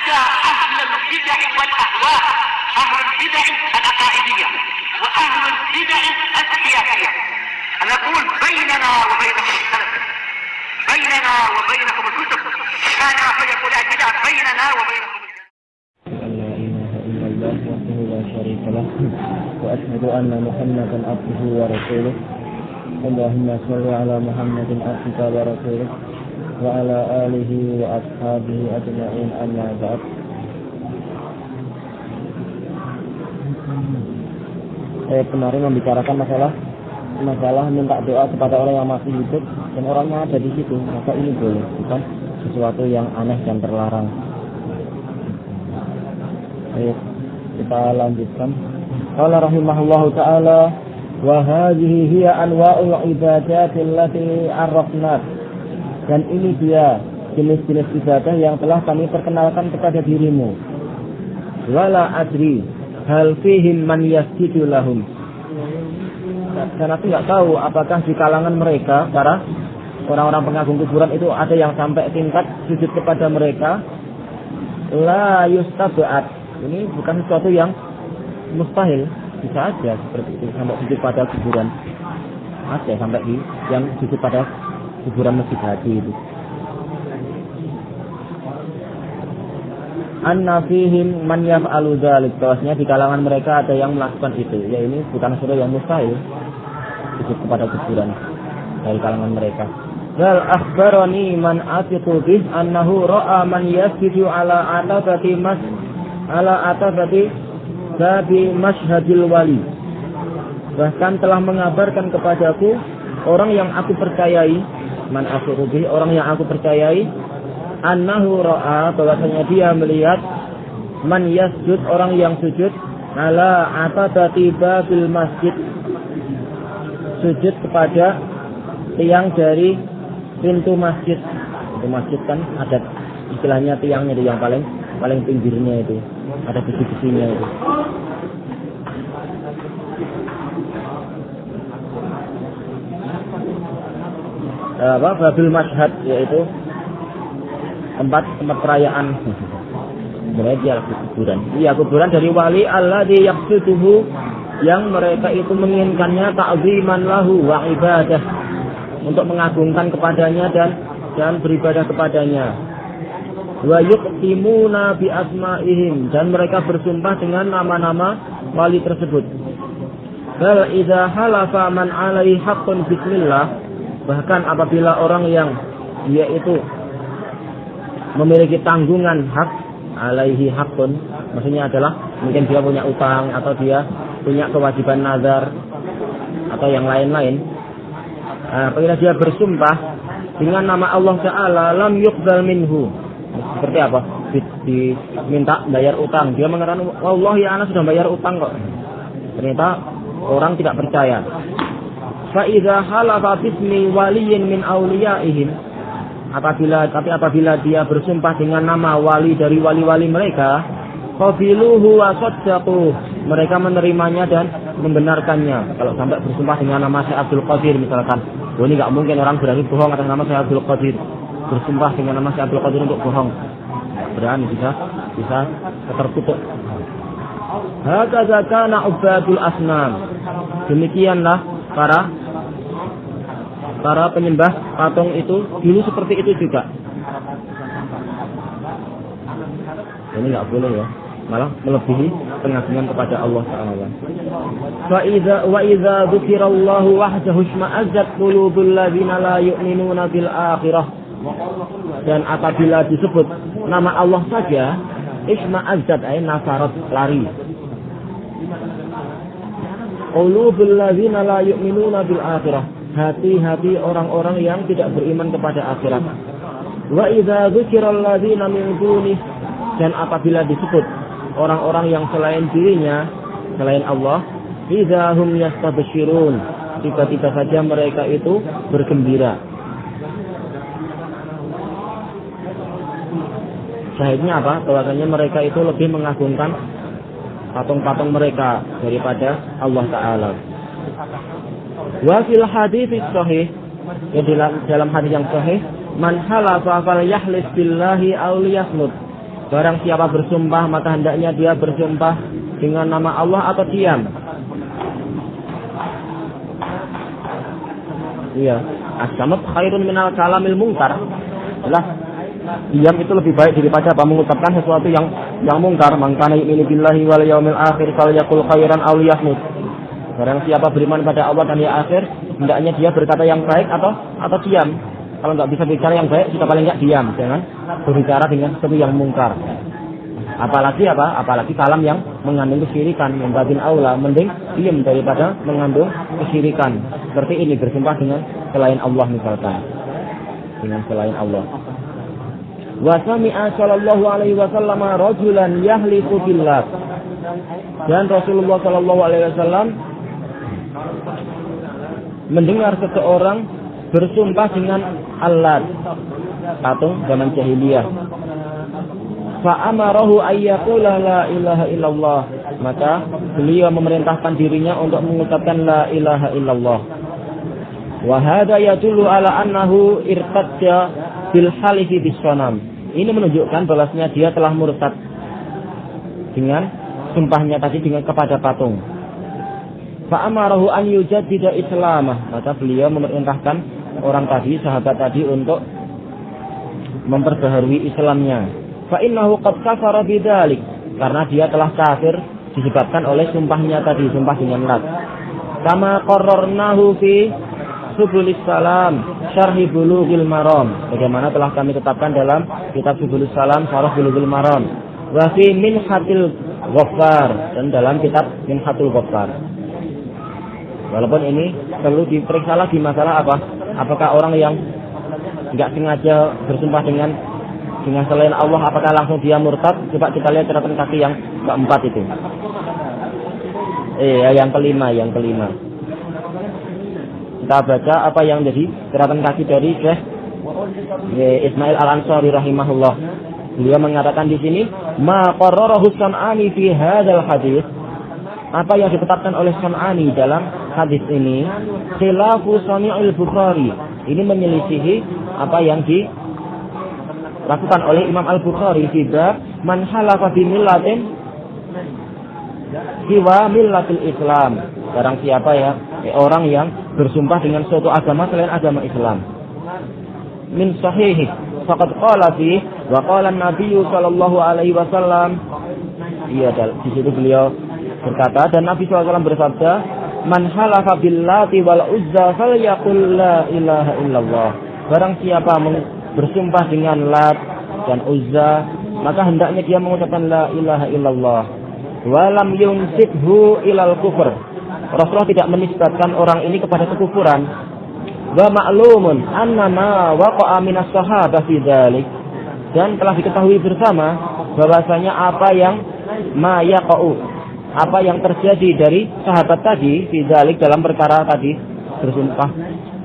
حتى أهل البدع والأهواء، أهل البدع العقائدية وأهل البدع السياسية. أنا أقول بيننا وبينكم السلف، بيننا وبينكم الكتب، كان فيقول البدع بيننا وبينكم السلف. لا إله إلا الله وحده لا شريك له وأشهد أن محمدا عبده ورسوله. اللهم صل على محمد عبدك ورسوله وعلى آله وأصحابه أجمعين. أما بعد. Kemarin membicarakan masalah minta doa kepada orang yang masih hidup dan orangnya ada di situ, maka ini boleh, bukan sesuatu yang aneh dan terlarang. Baik, kita lanjutkan. Qala rahimahullahu ta'ala wa hadhihi hiya anwa'ul ibadat allati 'arrafna. Dan ini dia jenis-jenis ibadah yang telah kami perkenalkan kepada dirimu. Wala adri hal fihim man yasjudu lahum. Dan aku enggak tahu apakah di kalangan mereka para orang-orang pengagung kuburan itu ada yang sampai tingkat sujud kepada mereka. La yustab'at. Ini bukan sesuatu yang mustahil, bisa aja seperti itu sampai sujud pada kuburan. Ada sampai di yang sujud pada kuburan Masjid Haji itu. Anna fihim man yaf'alu dzalik. Bahwasanya di kalangan mereka ada yang melakukan itu. Ya ini bukan sesuatu yang mustahil, sujud kepada kuburan dari kalangan mereka. Wal akhbarani man atiqu bih annahu ra'a man yasjudu ala atabati babi masyhadil wali. Bahkan telah mengabarkan kepadaku orang yang aku percayai, man atiqu bih, orang yang aku percayai, annahu ra'a, bahwasanya dia melihat man yasjud, orang yang sujud ala atabati babil masjid, sujud kepada tiang dari pintu masjid. Pintu masjid kan ada istilahnya tiangnya itu yang paling pinggirnya itu, ada besi-besinya itu. Babil masyhad, yaitu tempat perayaan. Sebenarnya kuburan. Iya, kuburan dari wali alladzi yaqsiduhu, yang mereka itu menginginkannya ta'ziman lahu wa ibadah, untuk mengagungkan kepadanya dan beribadah kepadanya. Wa yuqsimuna bi asma'ihim, dan mereka bersumpah dengan nama-nama wali tersebut. Bal idza halafa man 'alaihi haqqun bismillah, bahkan apabila orang yang dia itu memiliki tanggungan hak, alaihi haqqun, maksudnya adalah mungkin dia punya utang atau dia punya kewajiban nazar atau yang lain-lain. Apabila dia bersumpah dengan nama Allah Ta'ala, lam yuqbal minhu. Seperti apa? Diminta bayar utang, dia mengatakan Allah ya ana sudah bayar utang kok. Ternyata orang tidak percaya. Fa idza halafa bismi waliyyin min awliyaihim, apabila dia bersumpah dengan nama wali dari wali-wali mereka, qabiluhu wa saddaqu, mereka menerimanya dan membenarkannya. Kalau sampai bersumpah dengan nama Syekh Abdul Qadir misalkan, ini enggak mungkin orang berani bohong atas nama Syekh Abdul Qadir. Bersumpah dengan nama Syekh Abdul Qadir untuk bohong, berani, bisa tertutup. Hakadza kana ubadul asnam. Demikianlah para penyembah patung itu dulu seperti itu juga. Ini enggak boleh ya, malah melebihi pengagungan kepada Allah Ta'ala. Wa idza dzukirallahu wahdahu isma'azzat qulubul ladzina la yu'minuna bil akhirah. Dan apabila disebut nama Allah saja, isma'azzat ay nasarat, lari. Qulubul ladzina la yu'minuna bil akhirah, hati-hati orang-orang yang tidak beriman kepada akhirat. Wa idza dzukiral ladzina min dunihi, dan apabila disebut orang-orang yang selain dirinya, selain Allah, idza hum yastabshirun, tiba-tiba saja mereka itu bergembira. Syahidnya apa? Bahwasanya mereka itu lebih mengagungkan patung-patung mereka daripada Allah Ta'ala. Wa fil hadits sahih, dalam hadis yang sahih, man halafa fal yahlis billahi aw liyasmut, Barang siapa bersumpah maka hendaknya dia bersumpah dengan nama Allah atau diam. Iya, as-samat khairun minal kalamil mungkar. Jelas diam itu lebih baik daripada mengucapkan sesuatu yang mungkar. Man kana yu'minu billahi wal yaumil akhir falyaqul khairan aw liyasmut. Barang siapa beriman pada Allah dan hari akhir, hendaknya dia berkata yang baik atau diam. Kalau nggak bisa bicara yang baik, kita paling nggak diam, jangan berbicara dengan sesuatu yang mungkar. Apalagi kalam yang mengandung kesyirikan, membatin aula, mending diam daripada mengandung kesyirikan. Seperti ini bersumpah dengan selain Allah misalkan, dengan selain Allah. Wa sami'a sallallahu alaihi wasallam rajulan yahlifu billah. Dan Rasulullah sallallahu alaihi wasallam mendengar seseorang bersumpah dengan Allat, patung zaman jahiliyah. Fa'amarahu ayyaqula la ilaha illallah. Maka beliau memerintahkan dirinya untuk mengucapkan la ilaha illallah. Wa hadha yadullu ala annahu irtadda bil halifi bis sanam. Ini menunjukkan bahwasanya dia telah murtad dengan sumpahnya tadi dengan kepada patung. Fa'amarahu an yujaddida islamah. Maka beliau memerintahkan orang tadi, sahabat tadi untuk memperbaharui Islamnya. Fa innahu qad kafara bidzalik, karena dia telah kafir disebabkan oleh sumpahnya tadi, sumpah dengan Lat. Kama qarrarnahu fi Subulis Salam Syarhi Bulughil Maram, bagaimana telah kami tetapkan dalam kitab Subulis Salam Syarh Bulughil Maram, wa fi Minhatil Ghaffar, dan dalam kitab Minhatul Ghaffar. Walaupun ini perlu diperiksa lagi masalah apakah orang yang enggak sengaja bersumpah dengan selain Allah, apakah langsung dia murtad? Coba kita lihat catatan kaki yang keempat itu. Yang kelima. Kita baca apa yang jadi catatan kaki dari Syekh Ismail Al-Ansari rahimahullah. Beliau mengatakan di sini, ma qarrarahu San'ani fi hadzal hadis. Apa yang ditetapkan oleh San'ani dalam hadis ini, khilafu Sani'il Bukhari. Ini menyelisihi apa yang dilakukan oleh Imam Al-Bukhari fi bab man halafa bi millatin siwa millatil Islam. Barang siapa ya orang yang bersumpah dengan suatu agama selain agama Islam. Min sahihi faqad qala fi wa qala an-nabiy sallallahu alaihi wasallam. Iya, di situ beliau berkata, dan Nabi SAW bersabda, man halafa billati wal uzza falyaqul la ilaha illallah. Barang siapa bersumpah dengan Lat dan Uzza, maka hendaknya dia mengucapkan la ilaha illallah. Walam yunsibhu ilal kufur. Rasulullah tidak menisbatkan orang ini kepada kekufuran. Wa ma'lumun annama waqa'a minas sahabah fi dzalik. Dan telah diketahui bersama bahwasanya apa yang terjadi dari sahabat tadi fi dzalik dalam perkara tadi bersumpah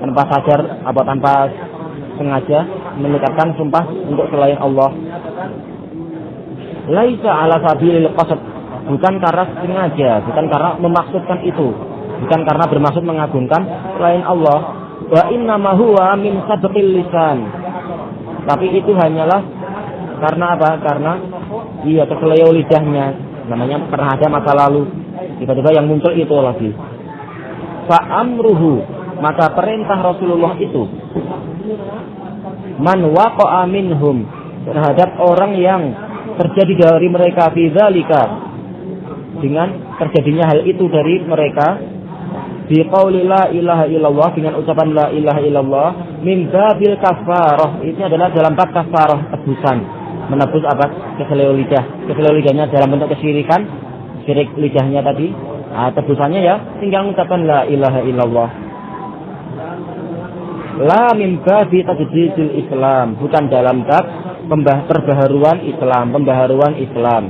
tanpa sadar atau tanpa sengaja mengucapkan sumpah untuk selain Allah. Laisa ala sabilil qasd, bukan karena sengaja, bukan karena memaksudkan itu, bukan karena bermaksud mengagungkan selain Allah. Wa innama huwa min sabqil lisan. Tapi itu hanyalah karena apa? Karena keseleo lidahnya. Namanya pernah ada masa lalu, tiba-tiba yang muncul itu lagi. Fa'amruhu, maka perintah Rasulullah itu, man waqa'a minhum, terhadap orang yang terjadi dari mereka fi dzalika, dengan terjadinya hal itu dari mereka, bi qauli la ilaha illallah, dengan ucapan la ilaha illallah, min babil kafarah, ini adalah dalam bab kafarah, tebusan. Menebus apa? Keseleo lidahnya dalam bentuk kesyirikan, syirik lidahnya tadi. Tebusannya ya tinggal mengucapkan la ilaha illallah. La min babi tajdidil Islam, bukan dalam bab pembaharuan Islam.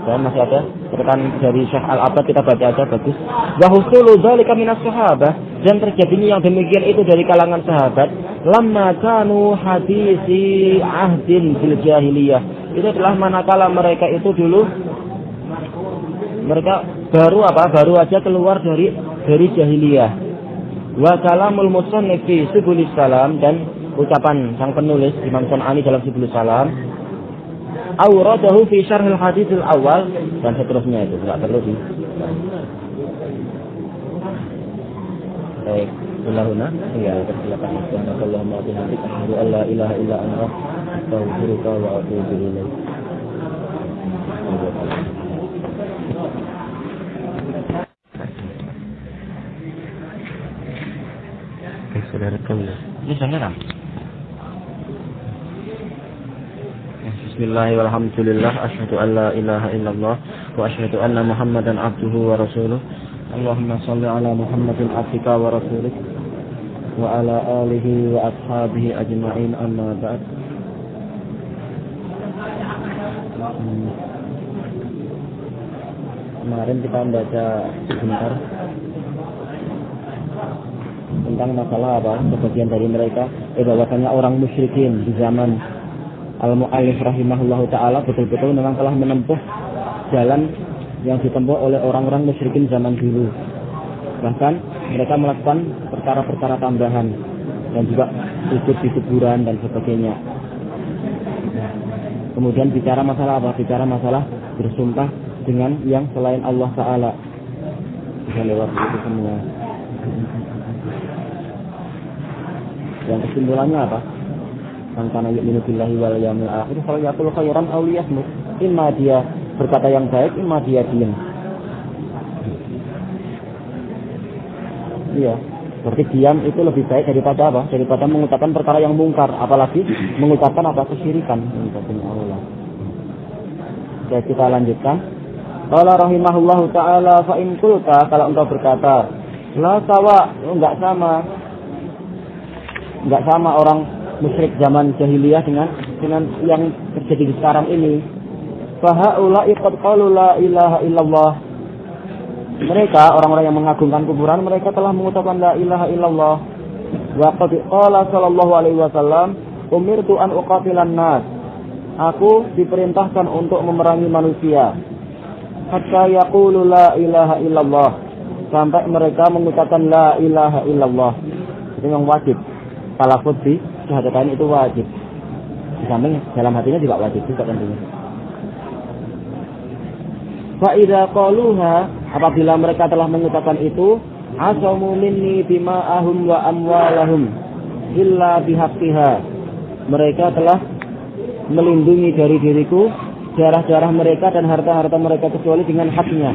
Dan masih ada catatan dari Syekh Al-Abad, kita baca aja, bagus. Wa husulu dzalika minas sahabah, dan terjadinya yang demikian itu dari kalangan sahabat, lamma kanu hadisi ahdin bil jahiliyah. Itu adalah manakala mereka itu dulu baru aja keluar dari jahiliyah. Wa kalamul musannif fi Subulis Salam, dan ucapan sang penulis Imam Sun'ani dalam Subul Salam, awradahu fi syarhil haditsil awal, dan seterusnya itu enggak perlu di. Baik, Allahumma ya silakan. Allahumma bihamdika asyhadu an la ilaha illa anta astaghfiruka wa atubu ilaik. Saudara kalian. Ini sangaran. Bismillah walhamdulillah asyhadu an la ilaha illallah wa asyhadu anna Muhammadan abduhu wa rasuluh. Allahumma shalli ala Muhammadin abdika wa rasulih wa ala alihi wa ashabihi ajma'in, amma ba'd. Kemarin kita membaca sebentar tentang masalah apa? Sebagian dari mereka bahwasanya orang musyrikin di zaman Al-Mu'allif rahimahullahu ta'ala betul-betul memang telah menempuh jalan yang ditempuh oleh orang-orang musyrikin zaman dulu. Bahkan mereka melakukan perkara-perkara tambahan dan juga sujud di kuburan dan sebagainya. Kemudian bicara masalah apa? Bicara masalah bersumpah dengan yang selain Allah Ta'ala. Bisa lewat itu semua. Yang kesimpulannya apa? Man kana yu'minu billahi wal yawmil akhir falyaqul khairan aw liyasmut. Imma dia berkata yang baik, imma dia diam. Iya, berarti diam itu lebih baik daripada apa? Daripada mengucapkan perkara yang mungkar, apalagi mengucapkan apa? Kesyirikan. Allah. Oke, kita lanjutkan. Qala rahimahullahu ta'ala fa in qulta, kalau engkau berkata la sawa, enggak sama orang musyrik zaman jahiliyah dengan yang terjadi di sekarang ini. Fa haula'i qad qalu la ilaha illallah. Mereka orang-orang yang mengagungkan kuburan, mereka telah mengucapkan la ilaha illallah. Wa qad qala sallallahu alaihi wasallam, umirtu an uqatilan nas. Aku diperintahkan untuk memerangi manusia. Hatta yaqulu la ilaha illallah. Sampai mereka mengucapkan la ilaha illallah. Itu yang wajib. Talafuz di syahadatain itu wajib. Di samping dalam hatinya juga wajib juga tentunya. Fa idza qaluha, apabila mereka telah mengucapkan itu, asamu minni bima'ahum wa amwalahum illa bihaqqiha. Mereka telah melindungi dari diriku darah-darah mereka dan harta-harta mereka kecuali dengan haknya.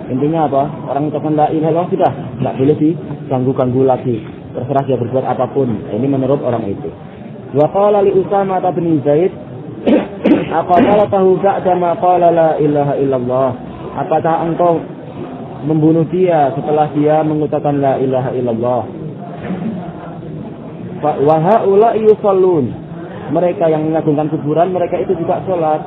Intinya apa? Orang mengucapkan la ilaha illallah sudah enggak boleh diganggu-ganggu lagi. Terserah dia berbuat apapun. Ini menurut orang itu. Wa qala li Usamah bin Zaid, aqatalahu ba'da ma qala la ilaha illallah. Apakah engkau membunuh dia setelah dia mengucapkan la ilaha illallah? Wa haula yusallun. Mereka yang mengagungkan kuburan, mereka itu juga sholat,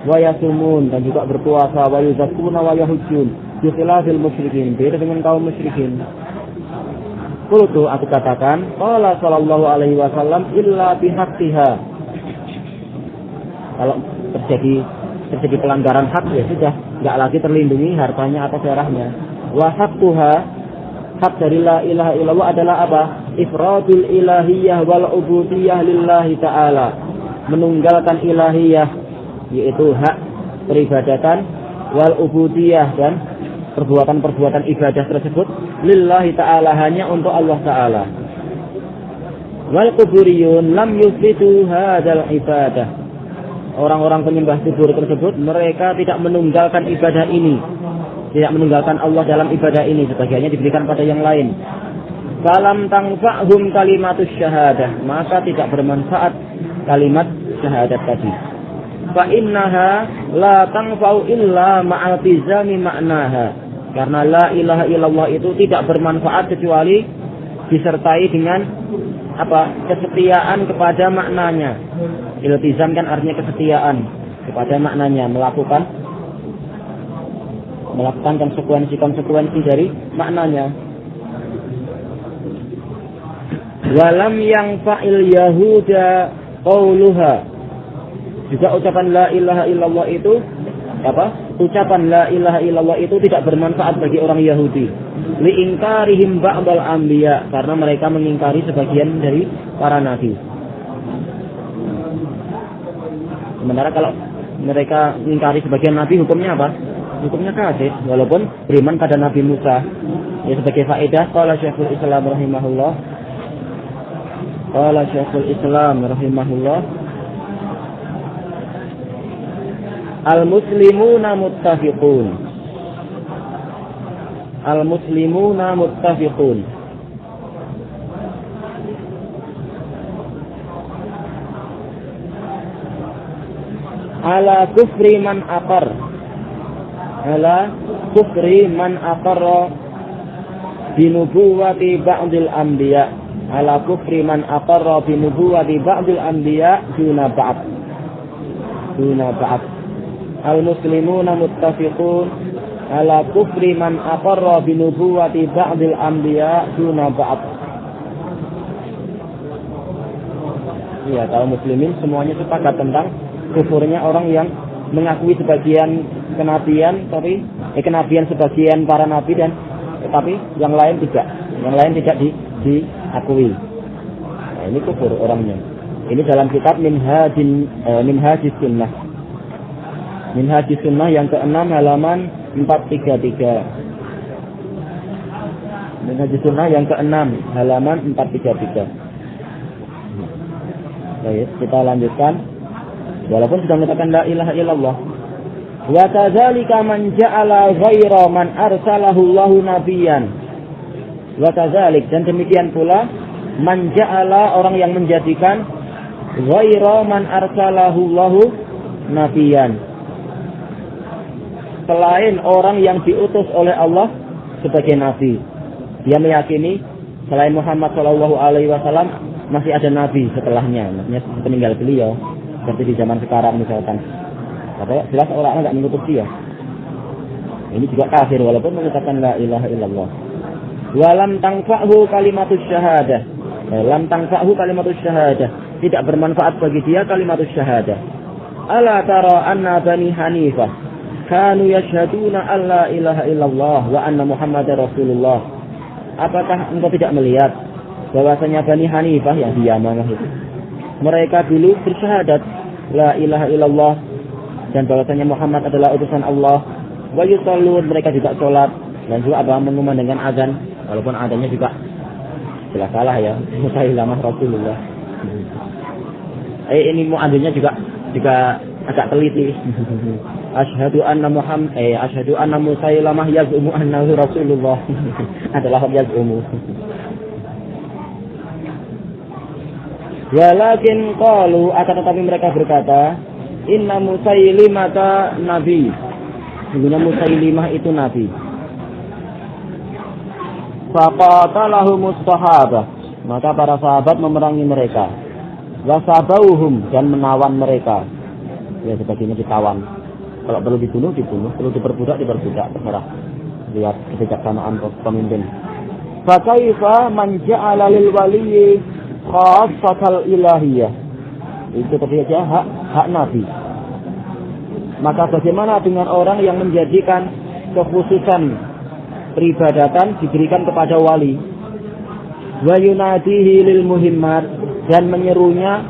wa yasumun, dan juga berpuasa, wa yuzakkuna wa yahujjun, bi khilafil musyrikin, beda dengan kaum musyrikin. Qultu, aku katakan, qala sallallahu alaihi wasallam illa bihaqqiha. Kalau terjadi pelanggaran hak, ya sudah, enggak lagi terlindungi hartanya atau darahnya. Wa haqquha, hak dari la ilaha illallah adalah apa? Ifradul ilahiyah wal ubudiyah lillahi ta'ala. Menunggalkan ilahiyah, yaitu hak peribadatan, wal ubudiyah, dan perbuatan-perbuatan ibadah tersebut lillahi ta'ala, hanya untuk Allah Ta'ala. Wal kuburiyun lam yusbitu hadal ibadah. Orang-orang penyembah kubur tersebut, mereka tidak menunggalkan ibadah ini, tidak menunggalkan Allah dalam ibadah ini, sebagiannya diberikan pada yang lain. Falam tangfa'hum kalimatus syahadah, maka tidak bermanfaat kalimat syahadat tadi. Fa innaha la tanfa'u illa ma'al tizami ma'naha. Karena la ilaha illallah itu tidak bermanfaat kecuali disertai dengan apa? Kesetiaan kepada maknanya. Iltizam kan artinya kesetiaan kepada maknanya, melakukan konsekuensi dari maknanya. Walam yang fa'il yahuda qauluha. Juga ucapan la ilaha illallah itu apa? ucapan la ilaha illallah itu tidak bermanfaat bagi orang Yahudi. Liingkarihim ba'dal anbiya, karena mereka mengingkari sebagian dari para nabi. Sementara kalau mereka mengingkari sebagian nabi, hukumnya apa? Hukumnya kafir, walaupun beriman pada Nabi Musa. Ya, sebagai faedah, qala Syekhul Islam rahimahullah. Qala Syekhul Islam rahimahullah. Al-muslimuna muttafiqun. Al-muslimuna muttafiqun. Ala kufri man aqar. Ala kufri man aqarra binubuwati ba'dil anbiya. Ala kufri man aqarra binubuwati ba'dil anbiya duna ba'd. Duna ba'd. Al-muslimuna muttafiqun ala kufri man aqarra binubuwati ba'dil anbiya duna ba'd. Iya, kaum muslimin semuanya sepakat tentang kufurnya orang yang mengakui sebagian kenabian, tapi kenabian sebagian para nabi dan tapi yang lain tidak diakui. Nah, ini kufur orangnya. Ini dalam kitab Minhajis Sunnah. Minhajis Sunnah yang ke-6 halaman 433. Minhajis Sunnah yang ke-6 halaman 433. Baik, kita lanjutkan. Walaupun sudah mengatakan la ilaha illallah. Wa kadzalika man ja'ala ghaira man arsalahu Allahu nabiyyan. Wa kadzalik, dan demikian pula man ja'ala, orang yang menjadikan ghaira man arsalahu Allahu nabiyyan, selain orang yang diutus oleh Allah sebagai nabi. Dia meyakini selain Muhammad sallallahu alaihi wasallam masih ada nabi setelahnya, maksudnya peninggal beliau. Seperti di zaman sekarang misalkan, katanya jelas orang enggak menutup dia. Ini juga kafir walaupun mengatakan la ilaha illallah. Walam tangfa'hu kalimatus syahadah. Lam tangfa'hu kalimatus syahadah. Tidak bermanfaat bagi dia kalimatus syahadah. Ala tara anna Bani Hanifah kanu yashhaduna alla ilaha illallah wa anna Muhammadar Rasulullah. Apakah engkau tidak melihat bahwasanya Bani Hanifah yang di Yaman itu, mereka dulu bersyahadat la ilaha illallah dan bahwasanya Muhammad adalah utusan Allah. Wa yusallun, mereka juga sholat dan juga apa mengumandangkan azan, walaupun adanya juga jelas salah ya, Musailamah Rasulullah. Ini muadzinnya juga agak teliti. Asyhadu anna Musailamah yaz'umu annahu Rasulullah. Adalah yaz'umu. Walakin qalu, akan tetapi mereka berkata, inna Musailimata nabi. Sesungguhnya Musailimah itu nabi. Faqatalahu sahabah, maka para sahabat memerangi mereka. Wasabauhum, dan menawan mereka. Ya, sebagainya ditawan. Kalau perlu dibunuh, perlu diperbudak, terserah. Lihat kebijaksanaan pemimpin. Fa kaifa man ja'ala lil waliyyi khassatal ilahiyah. Itu tadi aja hak nabi. Maka bagaimana dengan orang yang menjadikan kekhususan peribadatan diberikan kepada wali? Wa yunadihi lil muhimmat, dan menyerunya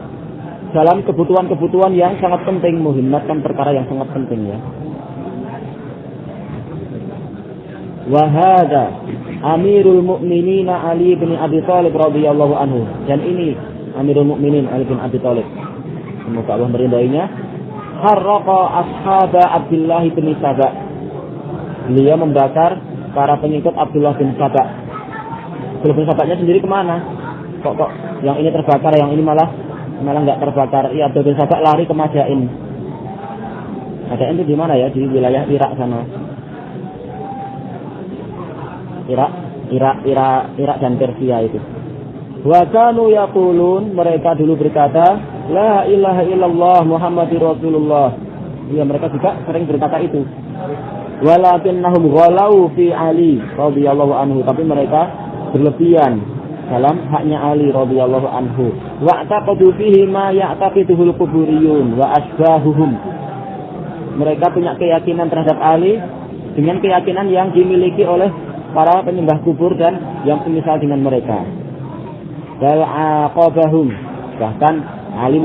dalam kebutuhan-kebutuhan yang sangat penting. Muhimmat kan perkara yang sangat penting ya. Wa hadza Amirul Mukminin Ali bin Abi Thalib radhiyallahu anhu, dan ini Amirul Mukminin Ali bin Abi Thalib, semoga Allah meridainya, harraqa ashaba Abdullah bin Saba. Beliau membakar para pengikut Abdullah bin Saba. Abdullah bin Sabanya sendiri kemana? Kok yang ini terbakar, yang ini malah enggak terbakar. Iya, Abdullah bin Saba lari ke Madain. Madain itu di mana ya? Di wilayah Irak sana. Irak dan Persia itu. Wa kanu yaqulun, mereka dulu berkata, la ilaha illallah Muhammadur Rasulullah. Ya, mereka juga sering berkata itu. Walakinnahum ghalau fi Ali radhiyallahu anhu, tapi mereka berlebihan dalam haknya Ali radhiyallahu anhu. Wa taqadu fihi ma ya'taqiduhul quburiyun wa asbahuhum. mereka punya keyakinan terhadap Ali dengan keyakinan yang dimiliki oleh para penyembah kubur dan yang semisal dengan mereka. Bal aqabahum, bahkan Ali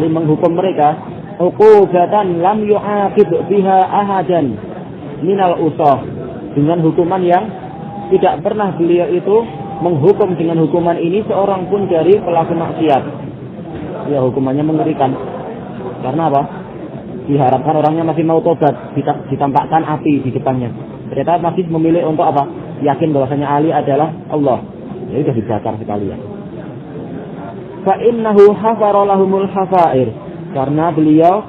menghukum mereka uqubatan lam yu'aqib biha ahadan minal usah, dengan hukuman yang tidak pernah beliau itu menghukum dengan hukuman ini seorang pun dari pelaku maksiat. Ya, hukumannya mengerikan. Karena apa? Diharapkan orangnya masih mau tobat, ditampakkan api di depannya. Ternyata masih memilih untuk apa? Yakin bahwasanya Ali adalah Allah. Jadi sudah dibakar sekalian. Fa innahu hafara lahumul hafair, karena beliau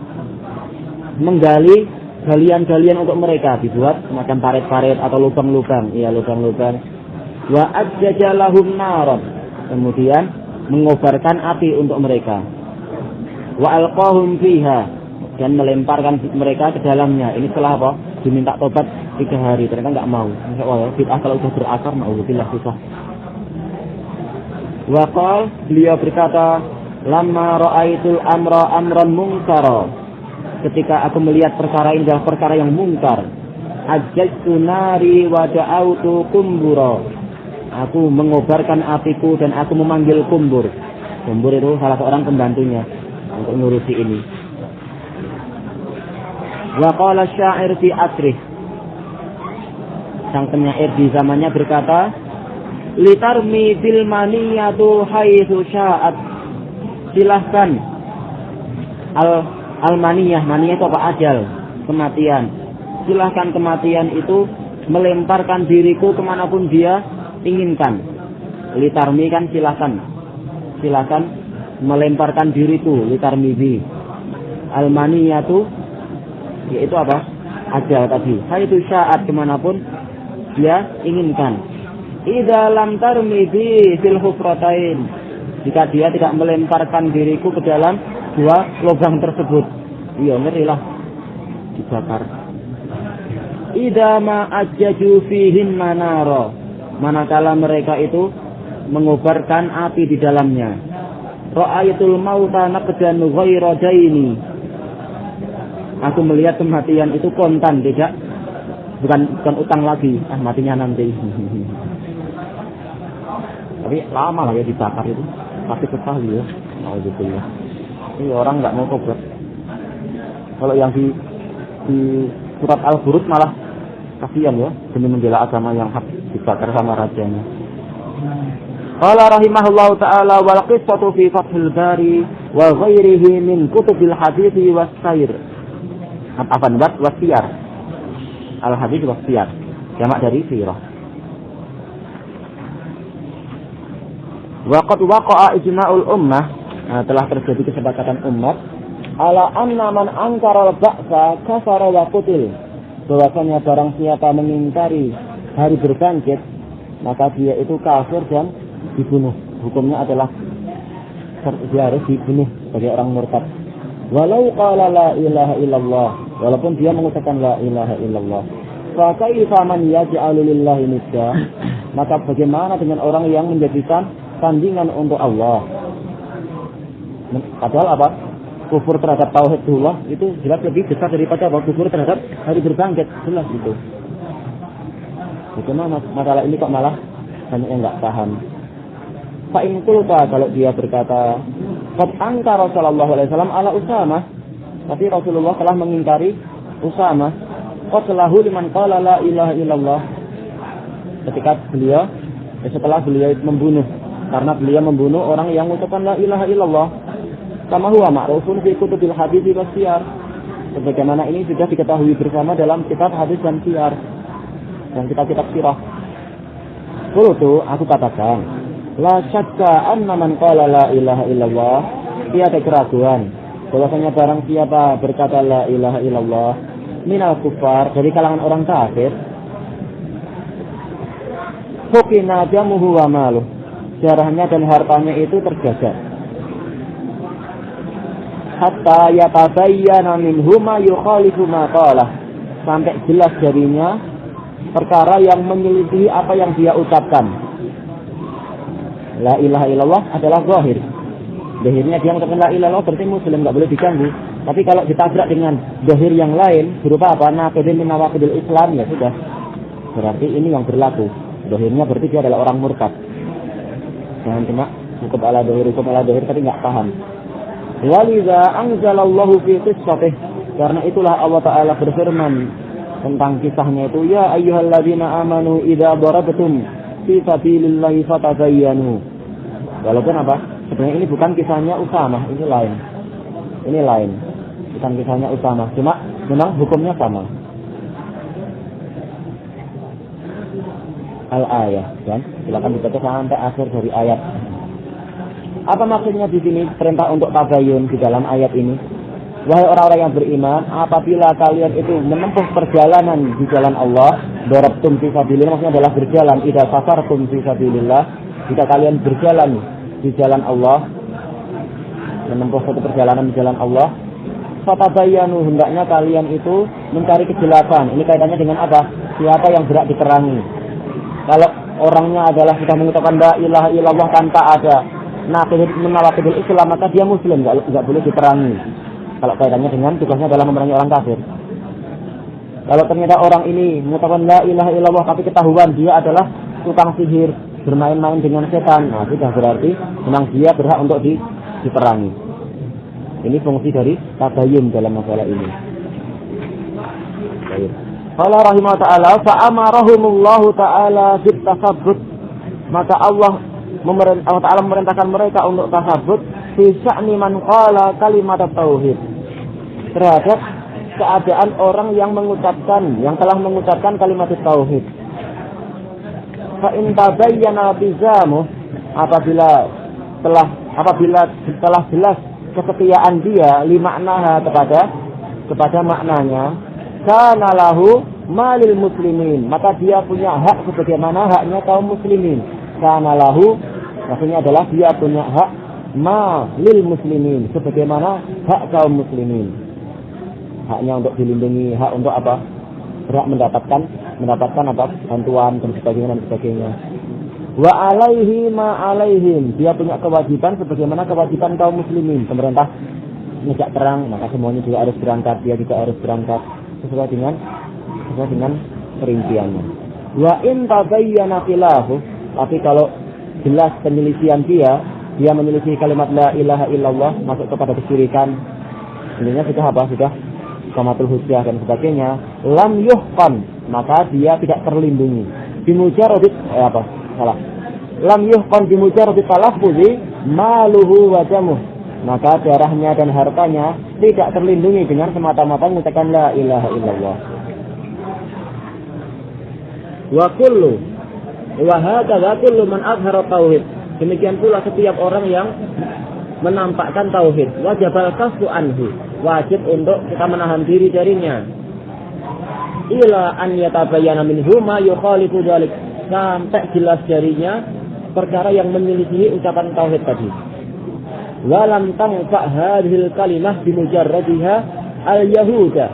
menggali galian-galian untuk mereka, dibuat semacam paret-paret atau lubang-lubang, lubang-lubang. Wa ajjaja lahum naran, kemudian mengobarkan api untuk mereka. Wa alqahum fiha, dan melemparkan mereka ke dalamnya. Ini setelah apa? Diminta tobat 3 hari, ternyata enggak mau. Insyaallah bid'ah kalau sudah berakar naudzubillah susah. Wa qala, beliau berkata, lamma ra'aitul amran munkara, ketika aku melihat perkara ini adalah perkara yang mungkar, ajjatu nari wa da'autu kumbura, aku mengobarkan apiku dan aku memanggil kumbur. Kumbur itu salah seorang pembantunya untuk ngurusi ini. Wa qala syair fi asrih, sang penyair di zamannya berkata, litarmi bil maniyatu haitsu sya'at, silahkan al-maniyah, maniyah itu apa? Ajal, kematian. Silahkan kematian itu melemparkan diriku kemanapun dia inginkan. Litarmi kan silahkan melemparkan diriku, litarmi bi. Al-maniyah itu yaitu apa? Ajal tadi. Haitsu sya'at, kemanapun dia inginkan. Idza lam tarmi bi fil hufratain, jika dia tidak melemparkan diriku ke dalam 2 lubang tersebut, iya ngerilah dibakar. Idza ma ajjaju fihin manara, manakala mereka itu mengobarkan api di dalamnya. Ra'aitul mauta naqdan ghaira daini, aku melihat kematian itu kontan, tidak bukan utang lagi, matinya nanti. Tapi lama lah ya dibakar itu, pasti sekali ya. Alhamdulillah. Ini orang nggak mau tobat. Kalau yang di surat Al-Buruj malah kasihan ya, demi membela agama yang hak dibakar sama rajanya. Qala rahimahullahu ta'ala wal qissatu fi Fathul Bari wa ghairihi min kutubil hadits was sair. Apaan wasiyar? Al-hadits wasiyar. Jamak dari sirah. Waqad waqa'a ijma'ul ummah, telah terjadi kesepakatan umat, ala anna man angkara al-ba'sa kafara wa qutil, bahwasanya barang siapa mengingkari hari berbangkit, maka dia itu kafir dan dibunuh. Hukumnya adalah dia harus dibunuh sebagai orang murtad. Walau qala la ilaha illallah, walaupun dia mengucapkan la ilaha illallah. Fa kaifa man yaj'alu lillahi nidda, maka bagaimana dengan orang yang menjadikan tandingan untuk Allah? Padahal apa? Kufur terhadap tauhidullah itu jelas lebih besar daripada apa? Kufur terhadap hari berbangkit, jelas itu. Bagaimana masalah ini kok malah banyak yang enggak paham? Fa in qulta, kalau dia berkata, qad angkara sallallahu alaihi wasallam ala Usamah, tapi Rasulullah telah mengingkari Usamah. Qad lahu liman qala la ilaha illallah, ketika beliau setelah beliau membunuh, karena beliau membunuh orang yang mengucapkan la ilaha illallah. Kama huwa ma'rufun fi kutubil hadits was siyar, sebagaimana ini sudah diketahui bersama dalam kitab hadis dan siyar, dan kitab-kitab sirah. Qultu, aku katakan, la syakka anna man qala la ilaha illallah, tiada keraguan bahwasanya barang siapa berkata la ilaha illallah minal kufar, dari kalangan orang kafir, hukina jamuhu wa maluh, darahnya dan hartanya itu terjaga. Hatta yatabayyana minhu ma yukhalifu ma qala, sampai jelas darinya perkara yang menyelisihi apa yang dia ucapkan. La ilaha illallah adalah zahir. Zahirnya dia mengucapkan la ilaha illallah berarti muslim, enggak boleh diganggu. Tapi kalau ditabrak dengan zahir yang lain berupa apa? Naqidin min nawaqidil Islam, ya sudah. Berarti ini yang berlaku. Zahirnya berarti dia adalah orang murtad. Jangan cuma hukum ala zahir tapi enggak paham. Waliza anzalallahu fi qissatih. Karena itulah Allah Ta'ala berfirman tentang kisahnya itu, ya ayyuhalladzina amanu idza darabtum fi sabilillahi fatabayyanu. Walaupun apa? Sebenarnya ini bukan kisahnya Usamah, ini lain. Ini lain. Bukan kisahnya Usamah, cuma memang hukumnya sama. Al-ayah, kan? Silakan dibaca sampai akhir dari ayat. Apa maksudnya di sini perintah untuk tabayyun di dalam ayat ini? Wahai orang-orang yang beriman, apabila kalian itu menempuh perjalanan di jalan Allah, darabtum fi sabilillah, maksudnya adalah berjalan, idza safartum fi sabilillah, jika kalian berjalan di jalan Allah, menempuh satu perjalanan di jalan Allah, fatabayyanu, hendaknya kalian itu mencari kejelasan. Ini kaitannya dengan apa? Siapa yang berhak diperangi. Kalau orangnya adalah sudah mengucapkan la ilaha illallah tanpa ada nawaqidul Islam, maka dia muslim, enggak boleh diperangi. Kalau kaitannya dengan tugasnya adalah memerangi orang kafir. Kalau ternyata orang ini mengucapkan la ilaha illallah tapi ketahuan dia adalah tukang sihir, bermain-main dengan setan, nah sudah berarti memang dia berhak untuk diperangi. Ini fungsi dari tabayyun dalam masalah ini. Baik. Allah rahimah ta'ala fa'amarahumullahu ta'ala bitasabbut, maka Allah Ta'ala memerintahkan mereka untuk tasabbut fi sya'ni man qala kalimat tauhid, terhadap keadaan orang yang telah mengucapkan kalimat tauhid. Fa in tabayyana bizamu, apabila setelah jelas kesetiaan dia limaknaha kepada maknanya, kana lahu malil muslimin, maka dia punya hak sebagaimana haknya kaum muslimin. Kana lahu maksudnya adalah dia punya hak malil muslimin, sebagaimana hak kaum muslimin. Haknya untuk dilindungi, hak untuk apa? Berhak mendapatkan apa? Bantuan dan sebagainya. Wa alaihi ma alaihim, dia punya kewajiban sebagaimana kewajiban kaum muslimin. Pemerintah ngejak perang, maka semuanya juga harus berangkat, dia juga harus berangkat sesuai dengan perinciannya. Wa in tabayyana khilafu, tapi kalau jelas penyelisihan dia menyelisih kalimat la ilaha illallah, masuk kepada kesyirikan, intinya sudah kamatul hujjah dan sebagainya, lam yuhqan, maka dia tidak terlindungi bimujarradit lam yuhqan bimujarradit talaffuzi maluhu wa damuh, maka darahnya dan hartanya tidak terlindungi dengan semata-mata mengucapkan la ilaha illallah. Wa hakadha kullu man azhara tauhid, demikian pula setiap orang yang menampakkan tauhid, wajibal kafu anhu, wajib untuk kita menahan diri darinya. Ila an yatabayyana minhu ma yukhalifu dzalik, sampai jelas darinya perkara yang menyelisihi ucapan tauhid tadi. Walam tanfa hadhil kalimah bimujarradiha al-yahuda,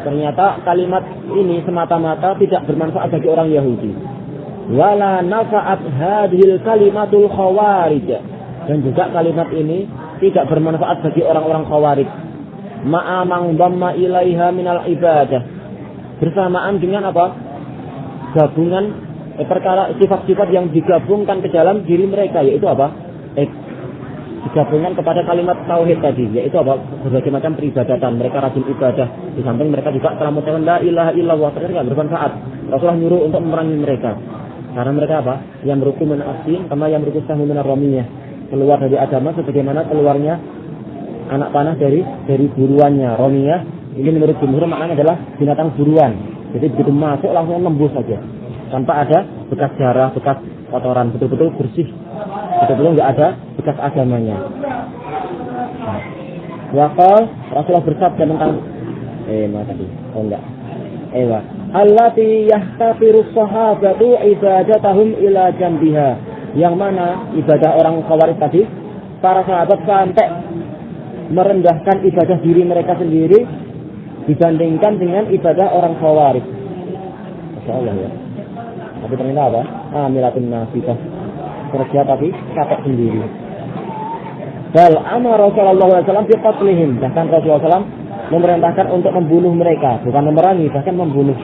ternyata kalimat ini semata-mata tidak bermanfaat bagi orang Yahudi. Wala nafa'at hadhil kalimatul khawarij, dan juga kalimat ini tidak bermanfaat bagi orang-orang khawarij. Ma'amang dhamma ilaiha minal ibadah, bersamaan dengan apa? Gabungan perkara sifat-sifat yang digabungkan ke dalam diri mereka, yaitu apa? Digabungkan kepada kalimat tauhid tadi, yaitu apa? Berbagai macam peribadatan, mereka rajin ibadah. Di samping mereka juga telah mengucapkan la ilaha illallah, ternyata tidak bermanfaat. Rasulullah nyuruh untuk memerangi mereka. Karena mereka apa? Yang meruku min asin, sama yang meruku sahmu min ar-ramiyah, keluar dari agama sebagaimana keluarnya anak panah dari buruannya. Ramiyah ini menurut jumhur maknanya adalah binatang buruan. Jadi begitu masuk langsung nembus saja, tanpa ada bekas darah, bekas kotoran, betul-betul bersih, betul-betul enggak ada bekas agamanya. Waqal Rasulullah bersabda tentang allati yahtafiru sahabatu ibadatahum ila jambiha, yang mana ibadah orang khawarij tadi, para sahabat sampai merendahkan ibadah diri mereka sendiri dibandingkan dengan ibadah orang khawarij. Masyaallah ya. Tapi ternyata apa? Amilatun nasibah, kerja tapi capek sendiri. Bal amara sallallahu alaihi wasallam bi qatlihim. Bahkan Rasulullah SAW memerintahkan untuk membunuh mereka, bukan memerangi, bahkan membunuh.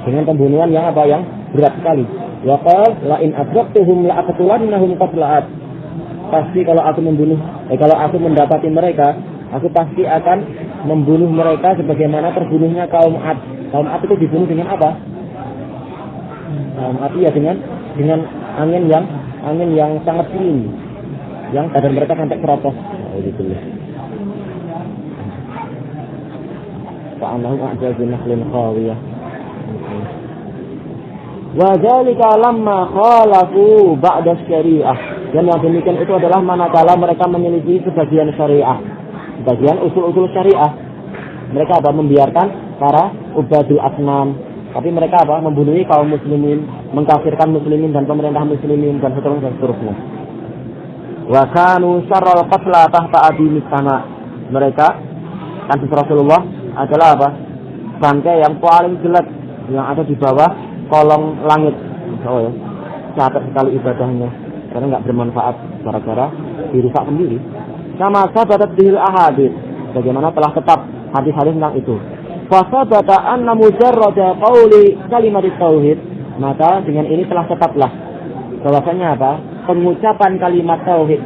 Dengan pembunuhan yang apa? Yang berat sekali. Wa qala la in adraktuhum la aqtulannahum qatla'at. Pasti kalau aku mendapati mereka, aku pasti akan membunuh mereka sebagaimana terbunuhnya kaum Ad. Kaum Ad itu dibunuh dengan apa? Kaum Ad ya dengan angin yang sangat dingin, yang badan mereka sampai keropos. Gitu loh. Fa'anahum a'jazu nakhlin khawiyah. Wa dzalika lamma khalafu ba'da syariah. Dan yang demikian itu adalah manakala mereka memiliki sebagian syariah, sebagian usul-usul syariah. Mereka apa? Membiarkan para ubadul asnam, tapi mereka apa? Membunuhi kaum muslimin, mengkafirkan muslimin dan pemerintah muslimin dan seterusnya. Wa kanu syarral qatla tahta adimis sama. Mereka kan Rasulullah adalah apa? Bangkai yang paling jelek yang ada di bawah kolong langit. Oh ya, capek sekali ibadahnya karena enggak bermanfaat, gara-gara dirusak sendiri. Sama sahabat bil ahadits, bagaimana telah tetap hadis-hadis tentang itu. Fa sabata anna mujarrada qauli kalimat tauhid, maka dengan ini telah tetaplah bahwasanya apa? Pengucapan kalimat tauhid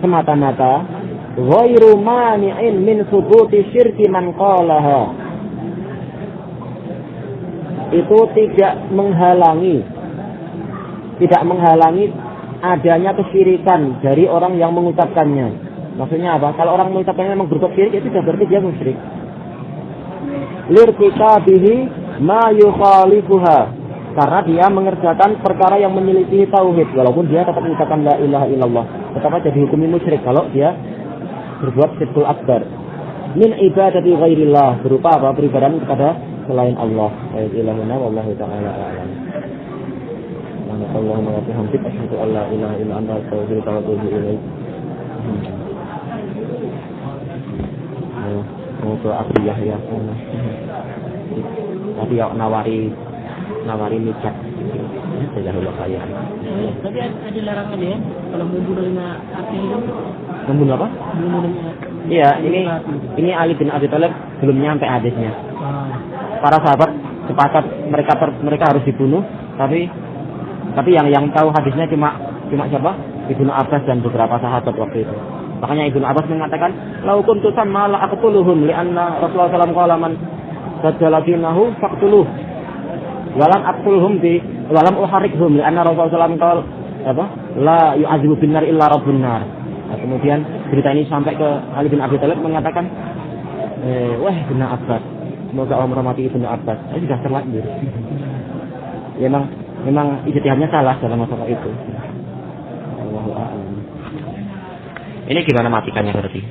semata-mata ghairu mani'in min subuti syirki man qalaha. Itu tidak menghalangi adanya kesyirikan dari orang yang mengucapkannya. Maksudnya apa? Kalau orang mengucapkannya memang berbuat syirik, itu sudah berarti dia musyrik. Lirtikabihi ma yukhalifuha, karena dia mengerjakan perkara yang menyelisihi tauhid, walaupun dia tetap mengucapkan la ilaha illallah, tetap aja dihukumi musyrik kalau dia berbuat syirkul akbar. Min ibadati ghairillah, berupa apa? Beribadah kepada selain Allah. Ilahuna wallahu ta'ala a'lam. Allahumma wa bihamdika asyhadu an la ilaha illa anta astaghfiruka wa atubu ilaik. Mau ke Abdiyah ya. Tadi ya nawari micat. Sejauh saya. Tapi ada larangan ya kalau membunuh dengan api itu. Membunuh apa? Membunuh dengan. Iya, ini Ali bin Abi Thalib belum nyampe hadisnya. Para sahabat sepakat mereka harus dibunuh, tapi yang tahu hadisnya cuma siapa? Ibnu Abbas dan beberapa sahabat waktu itu. Makanya Ibnu Abbas mengatakan, "Lau kuntu samma la aqtuluhum li'anna Rasulullah sallallahu alaihi wasallam sajjala dinahu faqtuluh. Walam aqtuluhum walam uharikhum li'anna Rasulullah sallallahu alaihi wasallam la yu'adzibu binnar illa rabbun nar." Nah, kemudian berita ini sampai ke Ali bin Abi Thalib mengatakan, "Wah, Ibnu Abbas, semoga Allah merahmati Ibnu Abbas." Ini sudah terlanjur. Ya, memang ijtihadnya salah dalam masalah itu. Allahu a'lam. Ini gimana matikannya berarti?